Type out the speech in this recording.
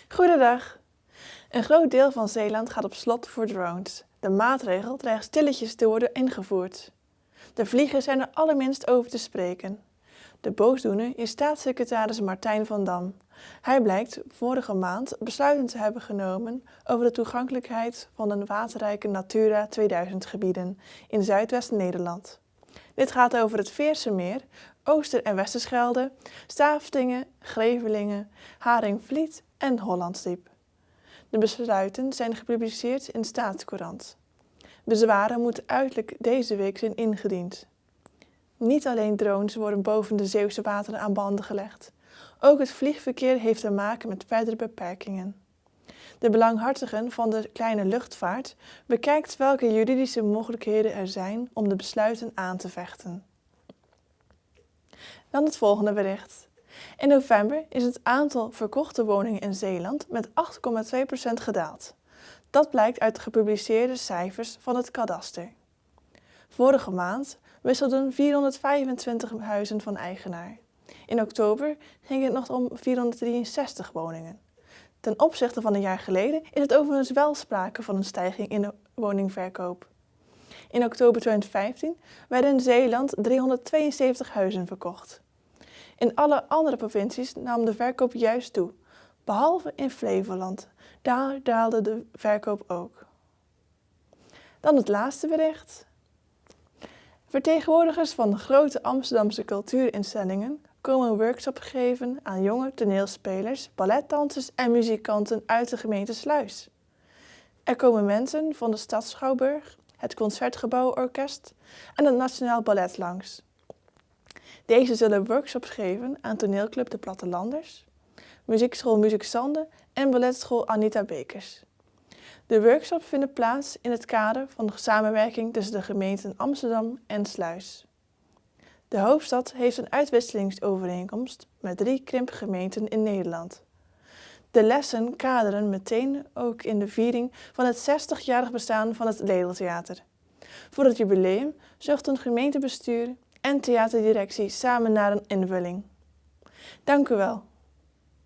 Goedendag. Een groot deel van Zeeland gaat op slot voor drones. De maatregel dreigt stilletjes te worden ingevoerd. De vliegers zijn er allerminst over te spreken. De boosdoener is staatssecretaris Martijn van Dam. Hij blijkt vorige maand besluiten te hebben genomen over de toegankelijkheid van de waterrijke Natura 2000 gebieden in Zuidwest-Nederland. Dit gaat over het Veersemeer, Ooster- en Westerschelde, Staafdingen, Grevelingen, Haringvliet en Hollandsdiep. De besluiten zijn gepubliceerd in Staatscourant. Bezwaren moeten uiterlijk deze week zijn ingediend. Niet alleen drones worden boven de Zeeuwse wateren aan banden gelegd. Ook het vliegverkeer heeft te maken met verdere beperkingen. De belanghartigen van de kleine luchtvaart bekijkt welke juridische mogelijkheden er zijn om de besluiten aan te vechten. Dan het volgende bericht. In november is het aantal verkochte woningen in Zeeland met 8,2% gedaald. Dat blijkt uit de gepubliceerde cijfers van het kadaster. Vorige maand wisselden 425 huizen van eigenaar. In oktober ging het nog om 463 woningen. Ten opzichte van een jaar geleden is het overigens wel sprake van een stijging in de woningverkoop. In oktober 2015 werden in Zeeland 372 huizen verkocht. In alle andere provincies nam de verkoop juist toe, behalve in Flevoland. Daar daalde de verkoop ook. Dan het laatste bericht. Vertegenwoordigers van de grote Amsterdamse cultuurinstellingen komen een workshop geven aan jonge toneelspelers, balletdansers en muzikanten uit de gemeente Sluis. Er komen mensen van de Stadsschouwburg, het Concertgebouworkest en het Nationaal Ballet langs. Deze zullen workshops geven aan toneelclub De Plattelanders, muziekschool Musiek Sande en balletschool Anita Bekers. De workshops vinden plaats in het kader van de samenwerking tussen de gemeenten Amsterdam en Sluis. De hoofdstad heeft een uitwisselingsovereenkomst met 3 krimpgemeenten in Nederland. De lessen kaderen meteen ook in de viering van het 60-jarig bestaan van het Ledel-theater. Voor het jubileum zochten gemeentebestuur en theaterdirectie samen naar een invulling. Dank u wel.